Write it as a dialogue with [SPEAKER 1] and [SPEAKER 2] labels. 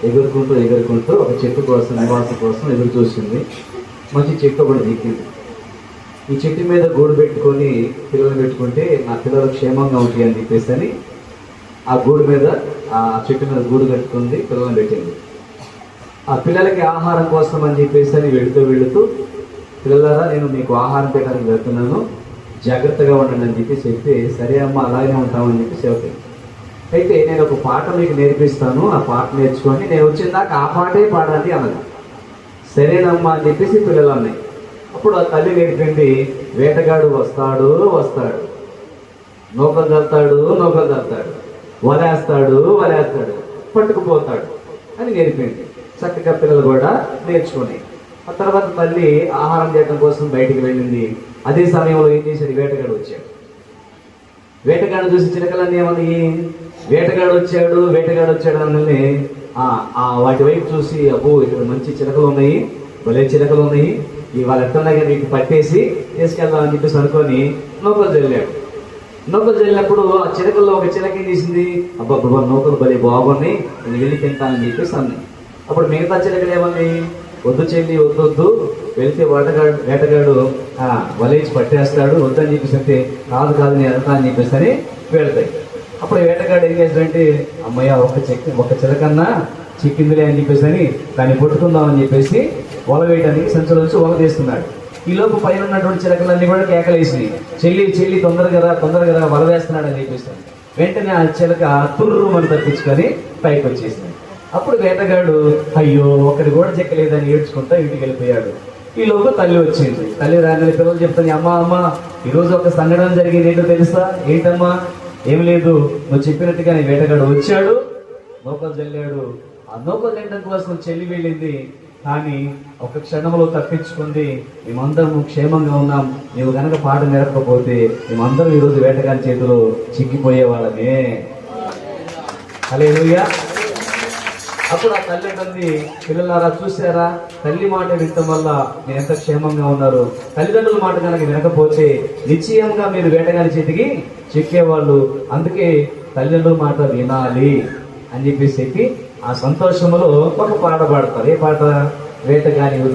[SPEAKER 1] ఎగురుకుంటూ ఎగురుకుంటూ ఒక చెట్టు కోసం, నివాసం కోసం ఎదురు చూసింది. మంచి చెట్టు ఒకటి దిక్కింది. ఈ చెట్టు మీద గూడు పెట్టుకొని పిల్లలు పెట్టుకుంటే నా పిల్లలు క్షేమంగా ఉంటాయి అని చెప్పేసి అని ఆ గూడు మీద, ఆ చెట్టు మీద గూడు కట్టుకుంది, పిల్లలను పెట్టింది. ఆ పిల్లలకి ఆహారం కోసం అని చెప్పేసి అని వెళుతూ పిల్లలారా నేను మీకు ఆహారం పెట్టడానికి వెళ్తున్నాను, జాగ్రత్తగా ఉండండి అని చెప్పి చెప్తే, సరే అమ్మ అలాగే ఉంటామని చెప్పి చెప్తాను. అయితే నేను ఒక పాట మీకు నేర్పిస్తాను, ఆ పాట నేర్చుకొని నేను వచ్చిందాక ఆ పాటే పాడాలి అన్నది. సరేనమ్మా అని చెప్పేసి పిల్లలు అన్నాయి. అప్పుడు ఆ తల్లి నేర్పింది, వేటగాడు వస్తాడు, నూకలు తడతాడు, వలేస్తాడు, పట్టుకుపోతాడు అని నేర్పింది. చక్కగా పిల్లలు కూడా నేర్చుకుని ఆ తర్వాత తల్లి ఆహారం చేయడం కోసం బయటికి వెళ్ళింది. అదే సమయంలో ఏం చేశాడు, వేటగాడు వచ్చాడు. వేటగాడు చూసి చిలకలన్నీ ఏమన్నాయి, వేటగాడు వచ్చాడు అని వాటి వైపు చూసి, అబ్బో ఇక్కడ మంచి చిలకలు ఉన్నాయి, భలే చిలకలు ఉన్నాయి, ఇవాళ ఎట్టున్నాయి నీకు పట్టేసి తీసుకెళ్దామని చెప్పేసి అనుకొని నూకలు చల్లినప్పుడు ఆ చిలకల్లో ఒక చిలక ఏం చేసింది, అబ్బబ్బా నూకలు భలే బాగున్నాయి, నేను వెళ్ళి తింటానని చెప్పేసి అన్నాయి. అప్పుడు మిగతా చిలకలు ఏమన్నాయి, వద్దు చెల్లి వద్దు, వెళ్తే వేటగాడు వలేసి పట్టేస్తాడు, వద్దని చెప్పేసి అంటే కాదు నేను వెళ్తా అని చెప్పేసి అని వెళ్తాయి. అప్పుడు వేటగాడు ఏం చేస్తాడంటే, అమ్మయ్య ఒక చిలకన్నా చిక్కిందిలే అని చెప్పేసి అని దాన్ని పట్టుకుందామని చెప్పేసి వల వేయడానికి సంచుల నుంచి వల తీస్తున్నాడు. ఈ లోపు పైన ఉన్నటువంటి చిలకలన్నీ కూడా కేకలేసినాయి, చెల్లి తొందరగా వల వేస్తున్నాడు అని చెప్పేసి. వెంటనే ఆ చిలక తుర్రుమని తప్పించుకొని పైకి వచ్చేసింది. అప్పుడు వేటగాడు అయ్యో ఒక్కడి కూడా చెక్కలేదని ఏడ్చుకుంటా ఇంటికి వెళ్ళిపోయాడు. ఈ లోపు తల్లి వచ్చింది. తల్లి రాగానే పిల్లలు చెప్తాను, అమ్మ ఈరోజు ఒక సంఘటన జరిగింది, ఏంటో తెలుసా? ఏంటమ్మా? ఏం లేదు, నువ్వు చెప్పినట్టుగానే వేటగాడు వచ్చాడు, నూకలు చల్లాడు. ఆ నూకలు చల్లడం కోసం చెల్లి వెళ్ళింది, కానీ ఒక క్షణంలో తప్పించుకుంది. మేమందరం క్షేమంగా ఉన్నాం, నీవు కనుక పాట నేర్పకపోతే మేమందరం ఈరోజు వేటగాని చేతిలో చిక్కిపోయేవాళ్ళమే. హల్లెలూయా. అప్పుడు ఆ తల్లి అంటుంది, పిల్లలారా చూసారా, తల్లి మాట వినటం వల్ల మీరు ఎంత క్షేమంగా ఉన్నారు. తల్లిదండ్రుల మాట కనుక వినకపోతే నిశ్చయంగా మీరు వేటగాని చేతికి చిక్కేవాళ్ళు. అందుకే తల్లిదండ్రుల మాట వినాలి అని చెప్పేసి ఆ సంతోషంలో ఒక పాట పాడతారు. ఏ పాట? వేటగాని